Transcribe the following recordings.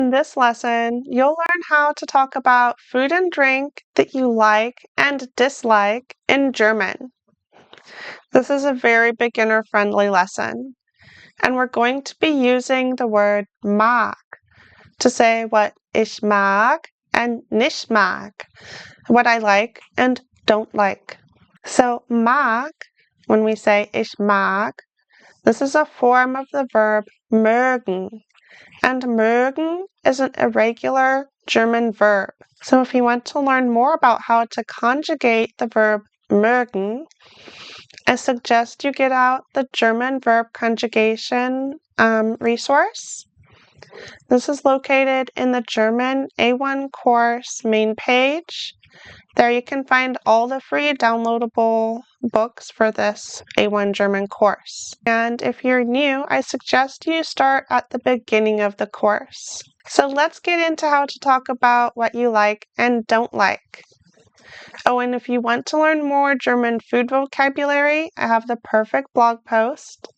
In this lesson, you'll learn how to talk about food and drink that you like and dislike in German. This is a very beginner-friendly lesson, and we're going to be using the word mag to say what ich mag and nicht mag, what I like and don't like. So mag, when we say ich mag, this is a form of the verb mögen. And mögen is an irregular German verb. So if you want to learn more about how to conjugate the verb mögen, I suggest you get out the German verb conjugation resource. This is located in the German A1 course main page. There you can find all the free downloadable books for this A1 German course. And if you're new, I suggest you start at the beginning of the course. So let's get into how to talk about what you like and don't like. Oh, and if you want to learn more German food vocabulary, I have the perfect blog post.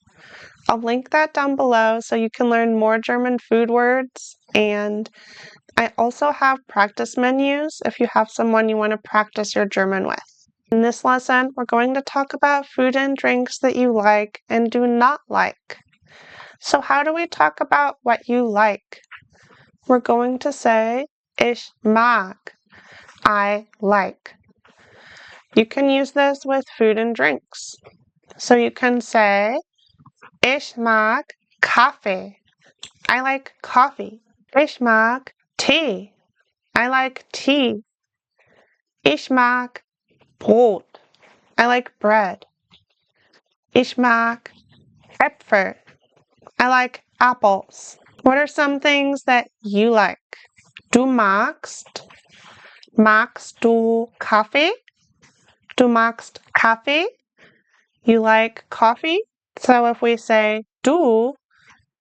I'll link that down below so you can learn more German food words, and I also have practice menus if you have someone you want to practice your German with. In this lesson, we're going to talk about food and drinks that you like and do not like. So how do we talk about what you like? We're going to say, ich mag, I like. You can use this with food and drinks. So you can say, ich mag Kaffee, I like coffee. Ich mag Tee, I like tea. Ich mag Brot, I like bread. Ich mag Äpfel, I like apples. What are some things that you like? Du magst du Kaffee? Du magst Kaffee? You like coffee? So if we say du,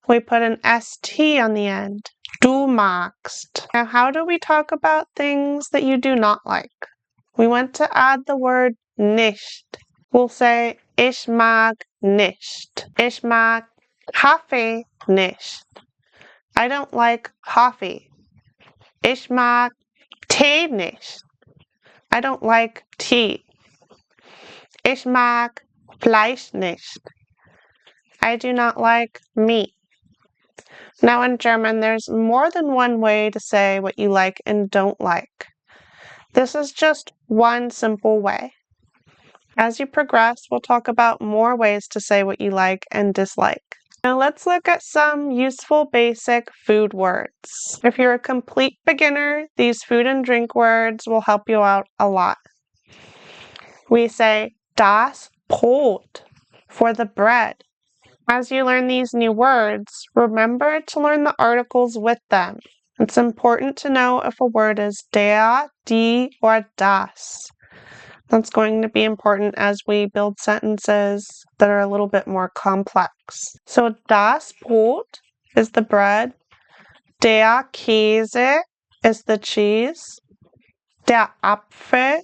we put an st on the end. Du magst. Now, how do we talk about things that you do not like? We want to add the word nicht. We'll say, ich mag nicht. Ich mag Kaffee nicht. I don't like coffee. Ich mag Tee nicht. I don't like tea. Ich mag Fleisch nicht. I do not like meat. Now in German, there's more than one way to say what you like and don't like. This is just one simple way. As you progress, we'll talk about more ways to say what you like and dislike. Now let's look at some useful basic food words. If you're a complete beginner, these food and drink words will help you out a lot. We say das Brot for the bread. As you learn these new words, remember to learn the articles with them. It's important to know if a word is der, die, or das. That's going to be important as we build sentences that are a little bit more complex. So das Brot is the bread. Der Käse is the cheese. Der Apfel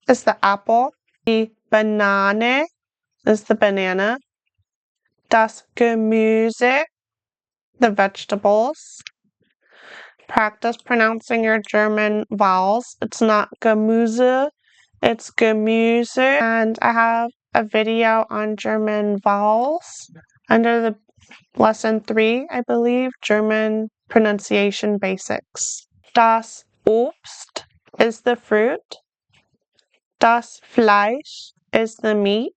is the apple. Die Banane is the banana. Das Gemüse, the vegetables. Practice pronouncing your German vowels. It's not Gemüse, it's Gemüse. And I have a video on German vowels under the lesson 3, I believe, German pronunciation basics. Das Obst is the fruit. Das Fleisch is the meat.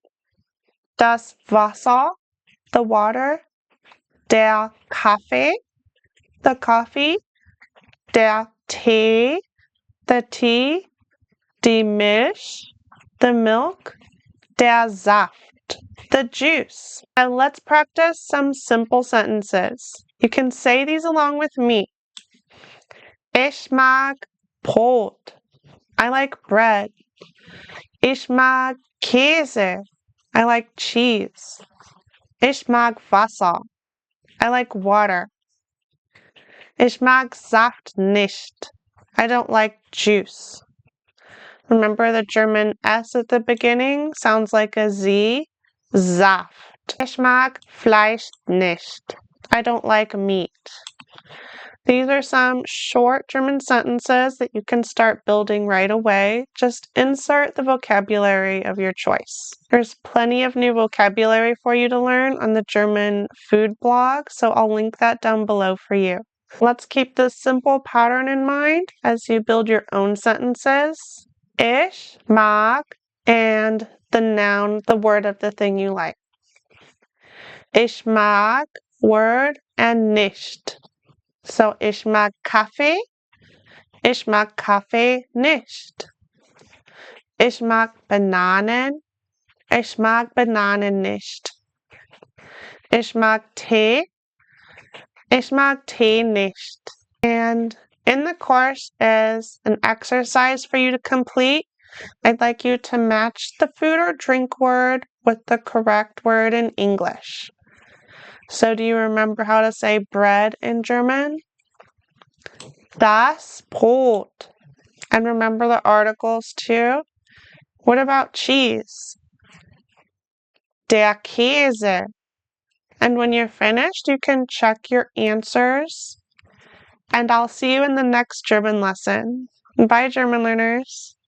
Das Wasser, the water. Der Kaffee, the coffee. Der Tee, the tea. Die Milch, the milk. Der Saft, the juice. And let's practice some simple sentences. You can say these along with me. Ich mag Brot. I like bread. Ich mag Käse. I like cheese. Ich mag Wasser. I like water. Ich mag Saft nicht. I don't like juice. Remember the German S at the beginning sounds like a Z? Saft. Ich mag Fleisch nicht. I don't like meat. These are some short German sentences that you can start building right away. Just insert the vocabulary of your choice. There's plenty of new vocabulary for you to learn on the German food blog, so I'll link that down below for you. Let's keep this simple pattern in mind as you build your own sentences. Ich mag and the noun, the word of the thing you like. Ich mag, word, and nicht. So, ich mag Kaffee. Ich mag Kaffee nicht. Ich mag Bananen. Ich mag Bananen nicht. Ich mag Tee. Ich mag Tee nicht. And in the course is an exercise for you to complete. I'd like you to match the food or drink word with the correct word in English. So do you remember how to say bread in German? Das Brot. And remember the articles too? What about cheese? Der Käse. And when you're finished, you can check your answers. And I'll see you in the next German lesson. Bye, German learners.